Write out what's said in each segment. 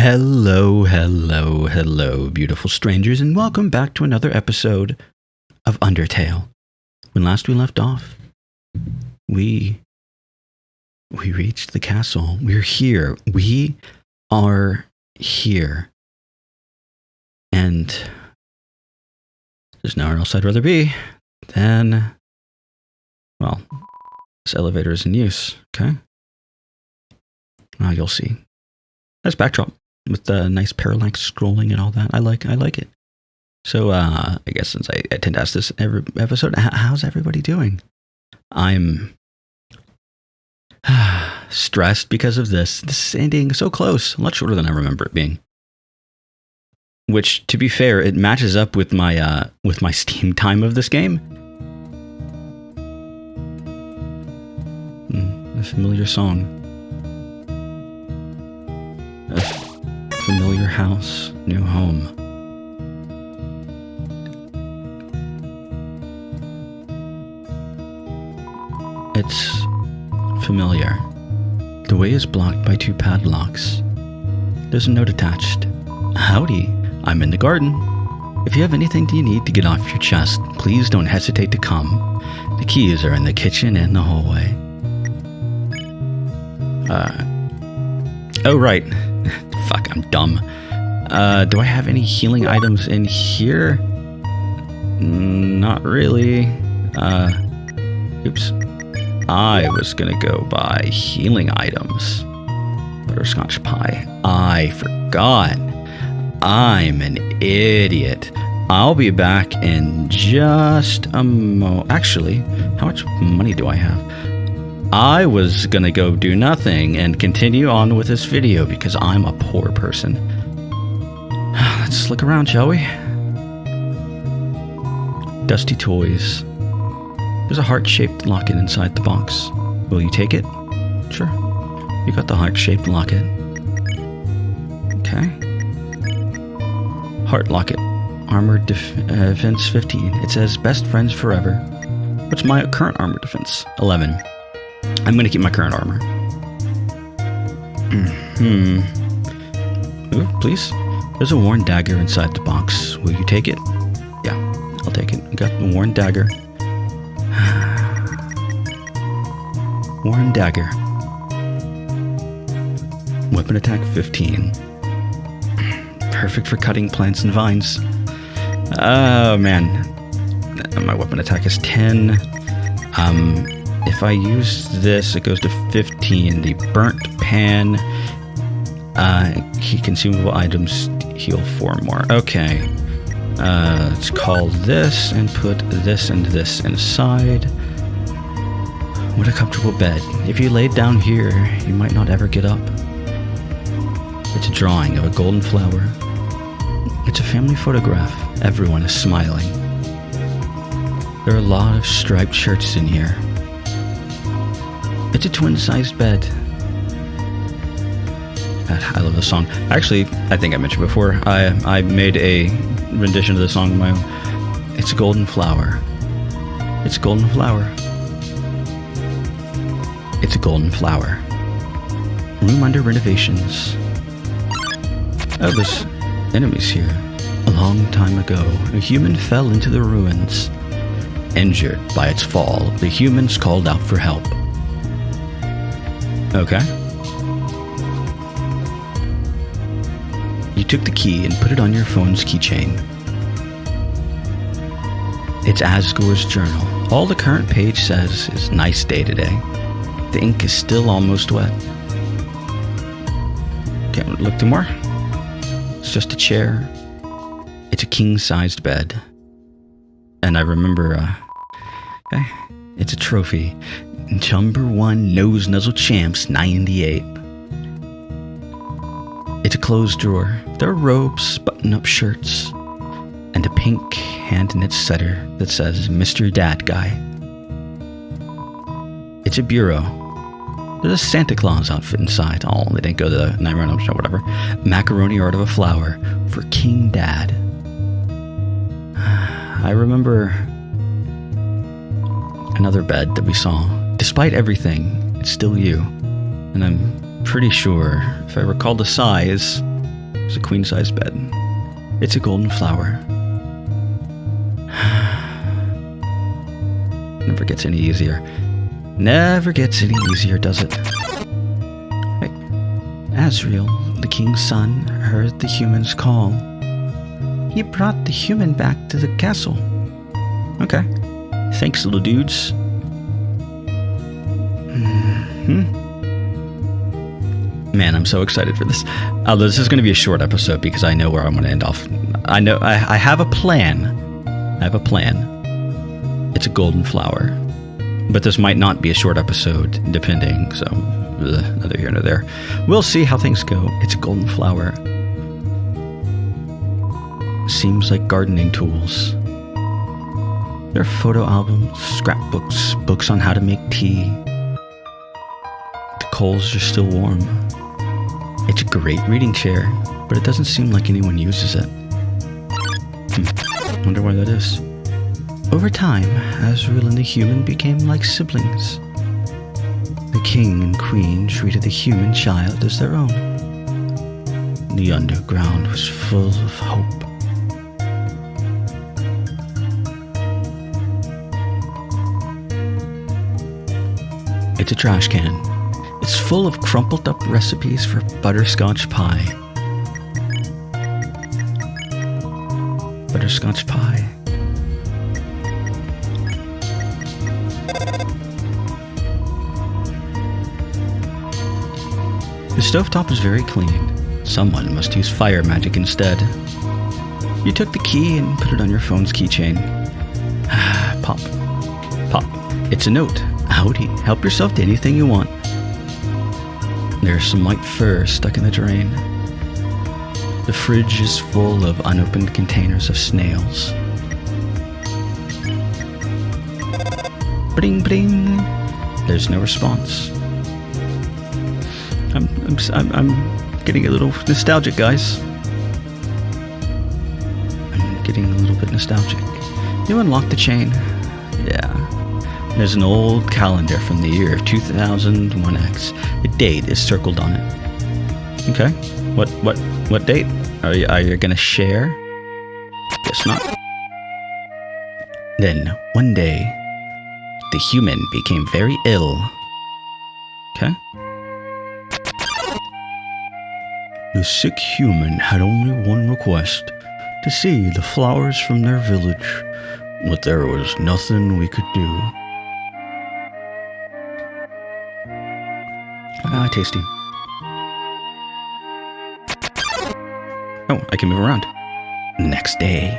Hello, hello, hello, beautiful strangers, and welcome back to another episode of Undertale. When last we left off, we reached the castle. We're here. We are here. And there's nowhere else I'd rather be than, well, this elevator is in use, okay? You'll see. Nice backdrop with the nice parallax scrolling and all that. I like it. So I guess since I tend to ask this every episode, how's everybody doing? I'm stressed because of this. This is ending so close, a lot shorter than I remember it being. Which, to be fair, it matches up with my Steam time of this game. A familiar song. A familiar house, new home. It's familiar. The way is blocked by 2 padlocks. There's a note attached. Howdy, I'm in the garden. If you have anything you need to get off your chest, please don't hesitate to come. The keys are in the kitchen and the hallway. Oh, right. Fuck, I'm dumb. Do I have any healing items in here? Not really. Oops. I was gonna go buy healing items. Butterscotch pie. I forgot. I'm an idiot. I'll be back in just a moment. Actually, how much money do I have? I was gonna go do nothing and continue on with this video because I'm a poor person. Let's look around, shall we? Dusty toys. There's a heart-shaped locket inside the box. Will you take it? Sure. You got the heart-shaped locket. Okay. Heart locket. Armor defense 15. It says best friends forever. What's my current armor defense? 11. I'm going to keep my current armor. Ooh, please. There's a worn dagger inside the box. Will you take it? Yeah, I'll take it. Got the worn dagger. Worn dagger. Weapon attack 15. Perfect for cutting plants and vines. Oh, man. My weapon attack is 10. If I use this, it goes to 15. The burnt pan, consumable items heal 4 more. Okay. Let's call this and put this and this inside. What a comfortable bed. If you laid down here, you might not ever get up. It's a drawing of a golden flower. It's a family photograph. Everyone is smiling. There are a lot of striped shirts in here. It's a twin-sized bed. I love this song. Actually, I think I mentioned before, I made a rendition of the song of my own. It's a golden flower. It's a golden flower. It's a golden flower. Room under renovations. Oh, there's enemies here. A long time ago, a human fell into the ruins. Injured by its fall, the humans called out for help. Okay. You took the key and put it on your phone's keychain. It's Asgore's journal. All the current page says is nice day today. The ink is still almost wet. Can't look through more. It's just a chair. It's a king-sized bed. And I remember, it's a trophy. Number 1 Nose Nuzzle Champs 98. It's a closed drawer. There are robes, button-up shirts, and a pink hand-knit sweater that says Mr. Dad Guy. It's a bureau. There's a Santa Claus outfit inside. Oh, they didn't go to the Night Run or whatever. Macaroni art of a flower for King Dad. I remember another bed that we saw. Despite everything, it's still you. And I'm pretty sure, if I recall the size, It's a queen-size bed. It's a golden flower. Never gets any easier. Never gets any easier, does it? Hey. Azrael, the king's son, heard the humans call. He brought the human back to the castle. Okay. Thanks, little dudes. Man, I'm so excited for this. This is going to be a short episode because I know where I'm going to end off. I know I have a plan. It's a golden flower. But this might not be a short episode, depending. So, neither here nor there. We'll see how things go. It's a golden flower. Seems like gardening tools. There are photo albums, scrapbooks, books on how to make tea. The coals are still warm. It's a great reading chair, but it doesn't seem like anyone uses it. Wonder why that is. Over time, Azrael and the human became like siblings. The king and queen treated the human child as their own. The underground was full of hope. It's a trash can. It's full of crumpled up recipes for butterscotch pie. Butterscotch pie. The stovetop is very clean. Someone must use fire magic instead. You took the key and put it on your phone's keychain. Pop. Pop. It's a note. Howdy. Help yourself to anything you want. There's some white fur stuck in the drain. The fridge is full of unopened containers of snails. Bling bling. There's no response. I'm getting a little nostalgic, guys. I'm getting a little bit nostalgic. You unlock the chain. Yeah. There's an old calendar from the year 2001X. The date is circled on it. Okay. What date? Are you gonna share? Guess not. Then, one day, the human became very ill. Okay. The sick human had only one request, to see the flowers from their village, but there was nothing we could do. Tasty. Oh, I can move around. Next day.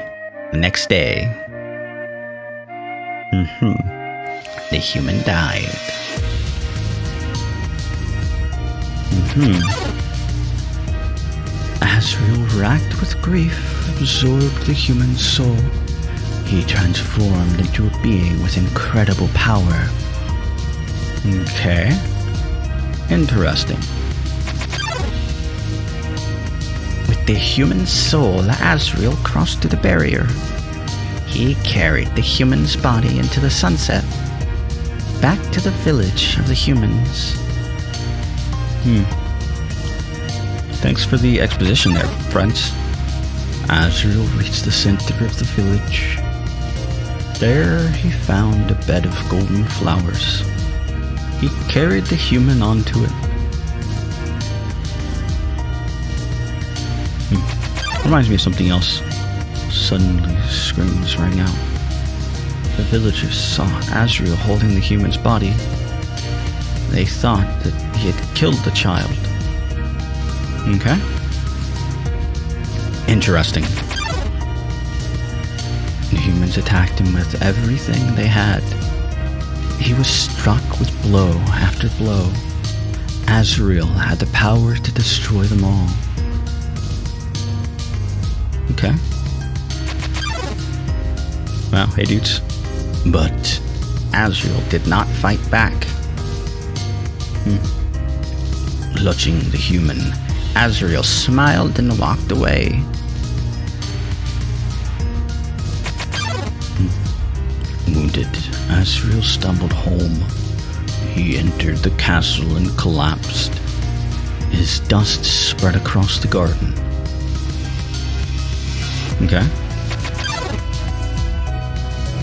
The human died. Azrael, racked with grief, absorbed the human soul. He transformed into a being with incredible power. Okay. Interesting. With the human soul, Azrael crossed through the barrier. He carried the human's body into the sunset, back to the village of the humans. Thanks for the exposition there, friends. Azrael reached the center of the village. There he found a bed of golden flowers. He carried the human onto it. Reminds me of something else. Suddenly, screams rang out. The villagers saw Azrael holding the human's body. They thought that he had killed the child. Okay. Interesting. The humans attacked him with everything they had. He was struck with blow after blow. Azrael had the power to destroy them all. Okay. Well, hey dudes. But Azrael did not fight back. Clutching the human, Azrael smiled and walked away. Wounded, Azrael stumbled home. He entered the castle and collapsed. His dust spread across the garden. Okay.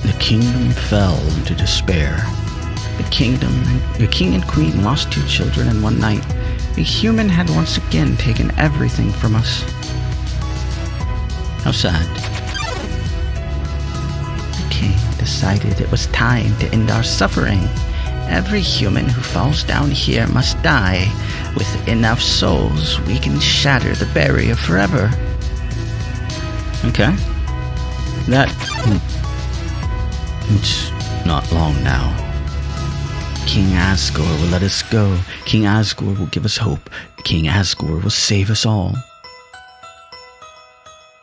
The kingdom fell into despair. The king and queen lost 2 children in one night. The human had once again taken everything from us. How sad. The king decided it was time to end our suffering. Every human who falls down here must die. With enough souls, we can shatter the barrier forever. Okay. It's not long now. King Asgore will let us go. King Asgore will give us hope. King Asgore will save us all.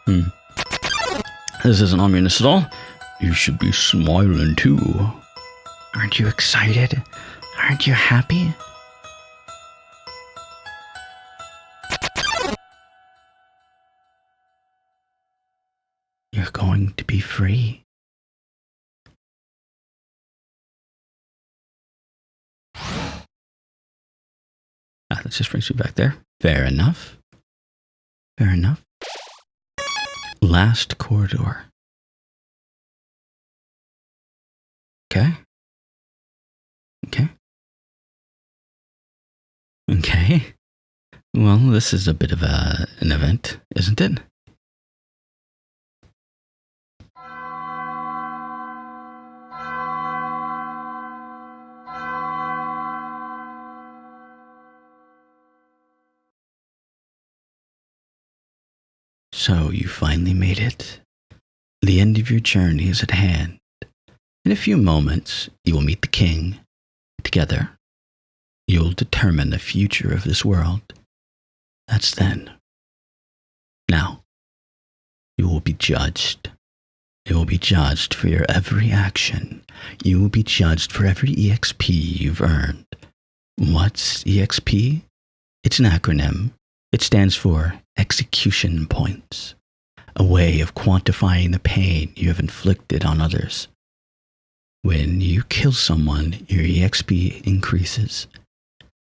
This isn't ominous at all. You should be smiling too. Aren't you excited? Aren't you happy? You're going to be free. That just brings you back there. Fair enough. Fair enough. Last corridor. Okay. Okay. Okay. Well, this is a bit of an event, isn't it? So you finally made it. The end of your journey is at hand. In a few moments, you will meet the king. Together, you'll determine the future of this world. That's then. Now, you will be judged. You will be judged for your every action. You will be judged for every EXP you've earned. What's EXP? It's an acronym. It stands for Execution Points, a way of quantifying the pain you have inflicted on others. When you kill someone, your EXP increases.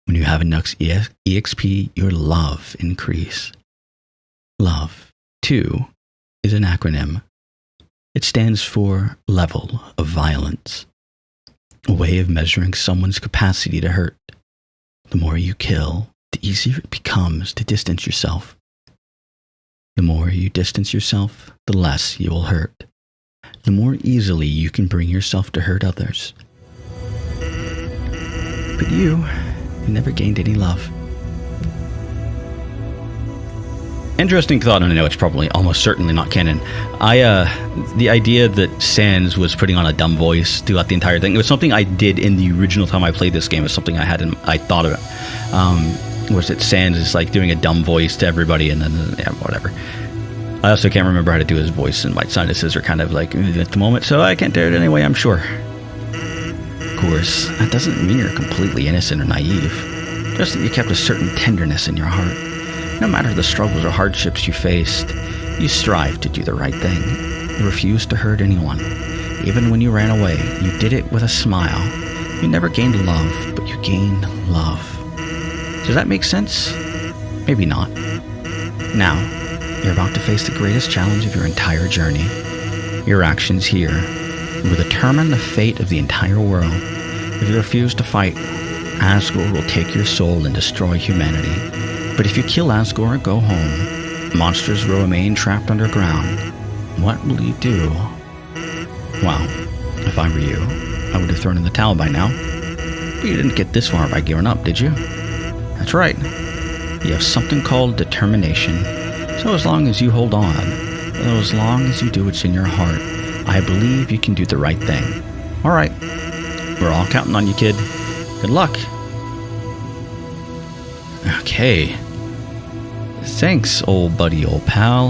When you have enough EXP, your love increases. Love, too, is an acronym. It stands for Level of Violence, a way of measuring someone's capacity to hurt. The more you kill, the easier it becomes to distance yourself. The more you distance yourself, the less you will hurt. The more easily you can bring yourself to hurt others. But you never gained any love. Interesting thought, and I know it's probably almost certainly not canon. The idea that Sans was putting on a dumb voice throughout the entire thing, it was something I did in the original time I played this game. It was something I thought of it. Was that Sans is like doing a dumb voice to everybody, and then whatever. I also can't remember how to do his voice, and my sinuses are kind of like at the moment, so I can't do it anyway, I'm sure. Of course, that doesn't mean you're completely innocent or naive. Just that you kept a certain tenderness in your heart. No matter the struggles or hardships you faced, you strived to do the right thing. You refused to hurt anyone. Even when you ran away, you did it with a smile. You never gained love, but you gained love. Does that make sense? Maybe not. Now, you're about to face the greatest challenge of your entire journey. Your actions here will determine the fate of the entire world. If you refuse to fight, Asgore will take your soul and destroy humanity. But if you kill Asgore and go home, monsters will remain trapped underground. What will you do? Well, if I were you, I would have thrown in the towel by now. But you didn't get this far by giving up, did you? That's right. You have something called determination. So as long as you hold on, as long as you do what's in your heart, I believe you can do the right thing. All right. We're all counting on you, kid. Good luck. Okay. Thanks, old buddy, old pal.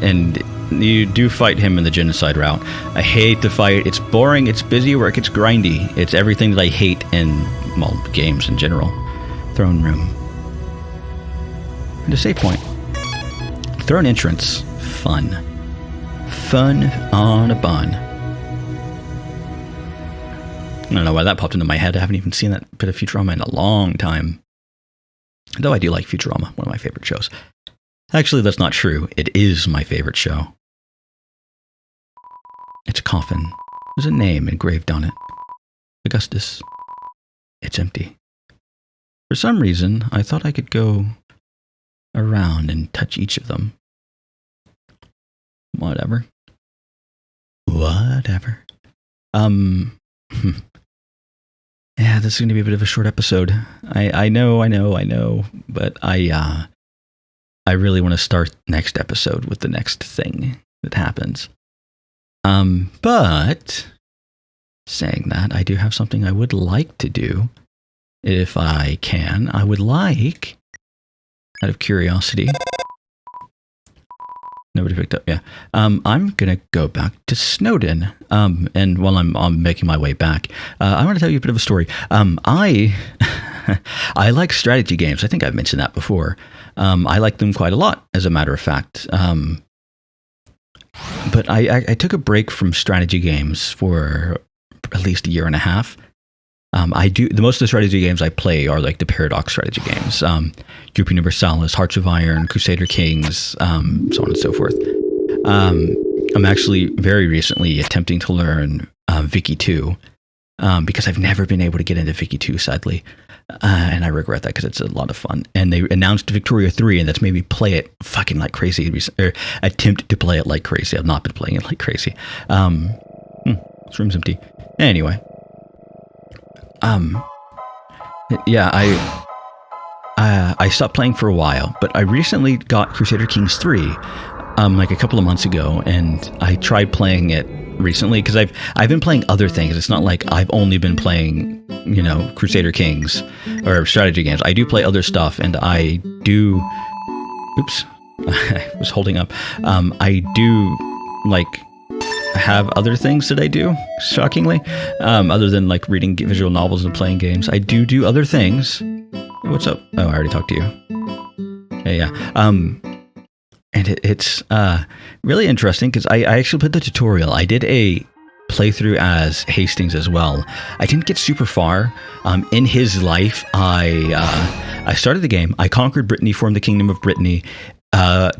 And you do fight him in the genocide route. I hate the fight. It's boring, it's busy work, it's grindy. It's everything that I hate in, well, games in general. Throne room. And a save point. Throne entrance. Fun. Fun on a bun. I don't know why that popped into my head. I haven't even seen that bit of Futurama in a long time. Though I do like Futurama, one of my favorite shows. Actually, that's not true. It is my favorite show. It's a coffin. There's a name engraved on it. Augustus. It's empty. For some reason, I thought I could go around and touch each of them. Whatever. Yeah, this is going to be a bit of a short episode. I know, but I really want to start next episode with the next thing that happens. But saying that, I do have something I would like to do. If I can, I would like, out of curiosity. Nobody picked up, yeah. I'm going to go back to Snowden. And while I'm making my way back, I want to tell you a bit of a story. I like strategy games. I think I've mentioned that before. I like them quite a lot, as a matter of fact. But I took a break from strategy games for at least a year and a half. The most of the strategy games I play are like the Paradox strategy games, Group Universalis, Hearts of Iron, Crusader Kings, so on and so forth. I'm actually very recently attempting to learn Vicky 2, because I've never been able to get into Vicky 2, sadly, and I regret that because it's a lot of fun. And they announced Victoria 3, and that's made me play it fucking like crazy, or attempt to play it like crazy. I've not been playing it like crazy. This room's empty. Anyway. Yeah, I stopped playing for a while, but I recently got Crusader Kings 3, like a couple of months ago, and I tried playing it recently because I've been playing other things. It's not like I've only been playing, Crusader Kings or strategy games. I do play other stuff, and I do. Oops, I was holding up. I do like have other things that I do, shockingly, other than like reading visual novels and playing games. I do other things. What's up? Oh, I already talked to you. Yeah. And it's really interesting because I actually put the tutorial. I did a playthrough as Hastings as well. I didn't get super far. In his life, I started the game. I conquered Brittany, formed the Kingdom of Brittany, and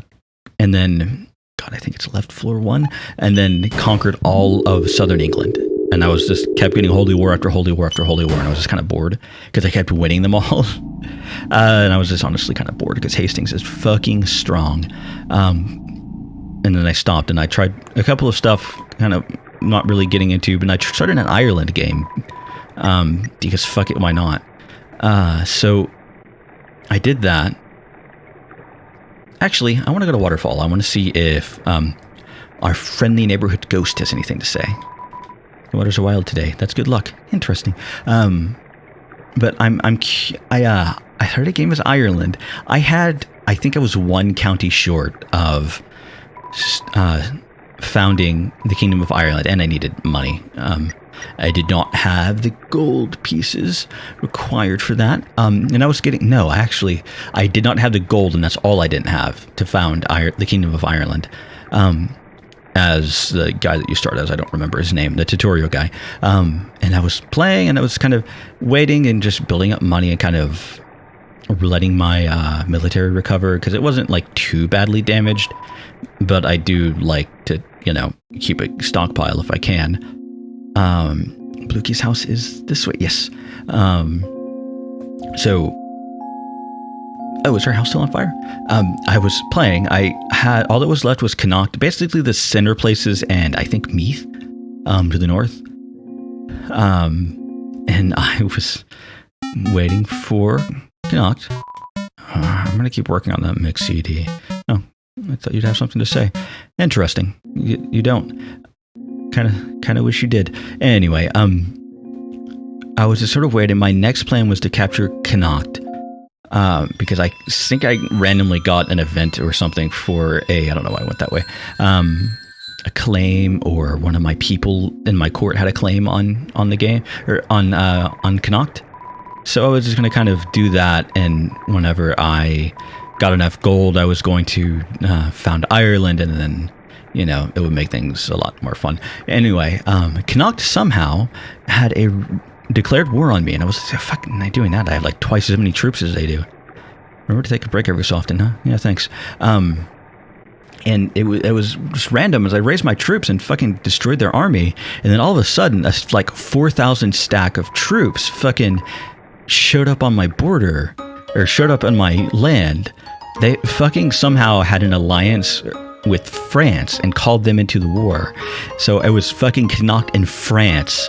then God, I think it's left floor 1, and then conquered all of southern England. And I was just kept getting holy war after holy war after holy war, and I was just kind of bored because I kept winning them all. And I was just honestly kind of bored because Hastings is fucking strong. And then I stopped and I tried a couple of stuff, kind of not really getting into, but I started an Ireland game because fuck it, why not? So I did that. Actually, I want to go to Waterfall. I want to see if our friendly neighborhood ghost has anything to say. The waters are wild today. That's good luck. Interesting. But I heard a game as Ireland. I think I was one county short of founding the Kingdom of Ireland, and I needed money. I did not have the gold pieces required for that. And I was getting... No, actually, I did not have the gold, and that's all I didn't have to found the Kingdom of Ireland. As the guy that you start as, I don't remember his name, the tutorial guy. And I was playing, and I was kind of waiting and just building up money and kind of letting my military recover, because it wasn't like too badly damaged, but I do like to, keep a stockpile if I can. Blukey's house is this way. Yes. Is her house still on fire? I was playing. I had all that was left was Connacht, basically the center places, and I think Meath, to the north. And I was waiting for Connacht. I'm gonna keep working on that mix CD. Oh, I thought you'd have something to say. Interesting. You don't. Kind of wish you did. Anyway, I was just sort of waiting. My next plan was to capture Connacht, because I think I randomly got an event or something for I don't know why I went that way, a claim, or one of my people in my court had a claim on the game, or on Connacht. So I was just going to kind of do that, and whenever I got enough gold, I was going to found Ireland, and then it would make things a lot more fun. Anyway, Connacht somehow had declared war on me, and I was like, fucking not doing that. I have like twice as many troops as they do. Remember to take a break every so often, huh? Yeah, thanks. And it was just random as I raised my troops and fucking destroyed their army. And then all of a sudden, a like 4,000 stack of troops fucking showed up on my border, or showed up on my land. They fucking somehow had an alliance with France and called them into the war. So I was fucking knocked in France.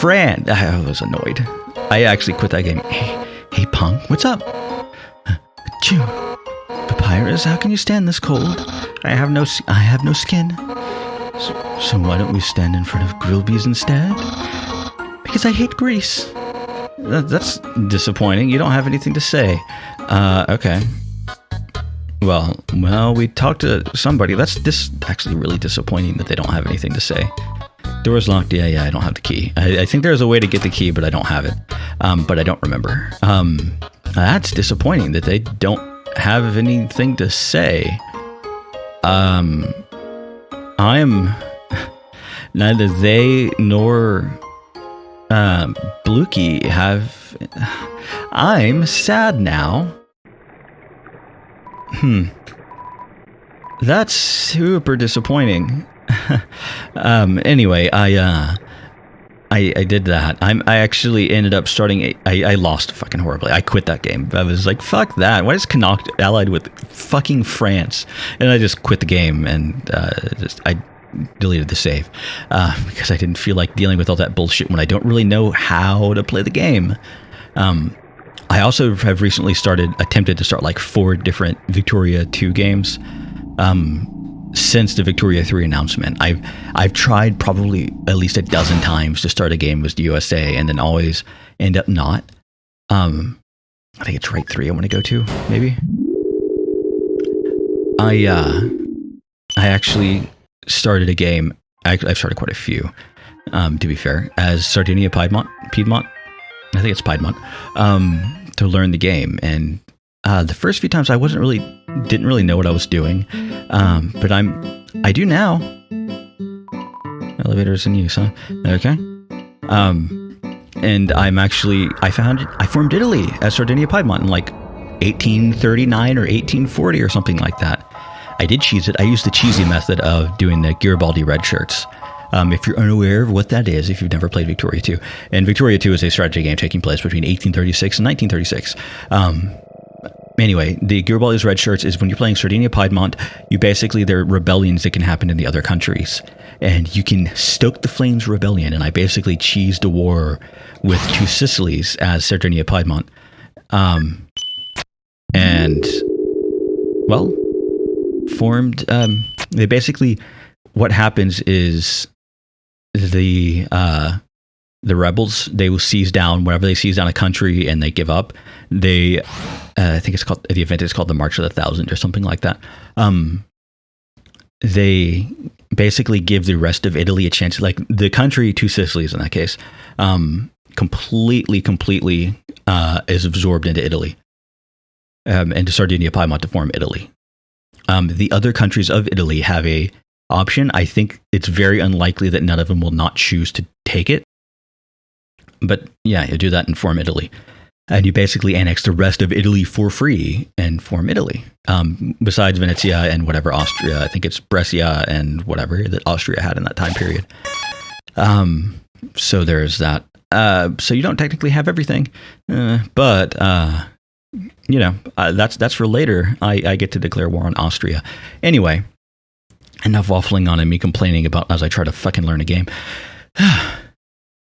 I was annoyed. I actually quit that game. Hey, punk, what's up? Chew. Papyrus, how can you stand this cold? I have no skin. So why don't we stand in front of Grillby's instead? Because I hate Greece. That's disappointing. You don't have anything to say. Okay. Well, we talked to somebody. That's actually really disappointing that they don't have anything to say. Door's locked. Yeah, I don't have the key. I think there's a way to get the key, but I don't have it. But I don't remember. That's disappointing that they don't have anything to say. I'm neither they nor Blukey have. I'm sad now. That's super disappointing. Anyway, I did that. I actually ended up starting. I lost fucking horribly. I quit that game. I was like, fuck that. Why is Connacht allied with fucking France? And I just quit the game and I deleted the save because I didn't feel like dealing with all that bullshit when I don't really know how to play the game. I also have recently attempted to start like 4 different Victoria 2 games. Since the Victoria 3 announcement, I've tried probably at least a dozen times to start a game with the USA and then always end up not. I think it's Right 3 I want to go to, maybe. I actually started a game. I've started quite a few, to be fair, as Sardinia Piedmont. I think it's Piedmont, to learn the game. And the first few times I didn't really know what I was doing, but I do now. Elevators in use, huh? Okay. And I formed Italy as Sardinia Piedmont in like 1839 or 1840 or something like that. I did cheese it. I used the cheesy method of doing the Garibaldi red shirts. If you're unaware of what that is, if you've never played Victoria 2, and Victoria 2 is a strategy game taking place between 1836 and 1936. Anyway, the Garibaldi's red shirts is when you're playing Sardinia Piedmont, there are rebellions that can happen in the other countries, and you can stoke the flames rebellion. And I basically cheesed a war with 2 Sicilies as Sardinia Piedmont, and formed. They basically, what happens is the rebels, they will seize down whenever they seize down a country and they give up. I think the event is called the March of the Thousand or something like that. They basically give the rest of Italy a chance, like the country, 2 Sicilies in that case, completely is absorbed into Italy, into Sardinia Piedmont to form Italy. The other countries of Italy have a option. I think it's very unlikely that none of them will not choose to take it. But yeah, you do that and form Italy. And you basically annex the rest of Italy for free and form Italy. Besides Venezia and whatever Austria, I think it's Brescia and whatever that Austria had in that time period. So there's that. So you don't technically have everything, but that's for later. I get to declare war on Austria. Anyway, enough waffling on and me complaining about as I try to fucking learn a game.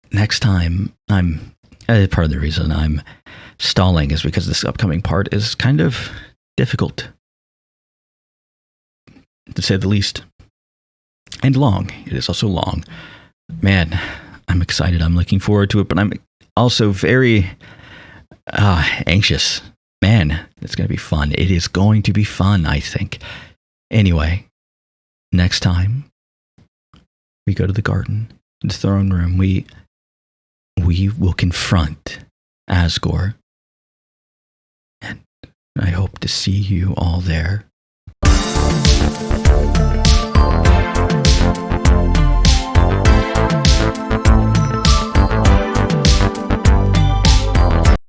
Next time, part of the reason I'm stalling is because this upcoming part is kind of difficult, to say the least. And long. It is also long. Man, I'm excited. I'm looking forward to it, but I'm also very anxious. Man, it's going to be fun. It is going to be fun, I think. Anyway, next time we go to the garden, the throne room, we will confront Asgore. And I hope to see you all there.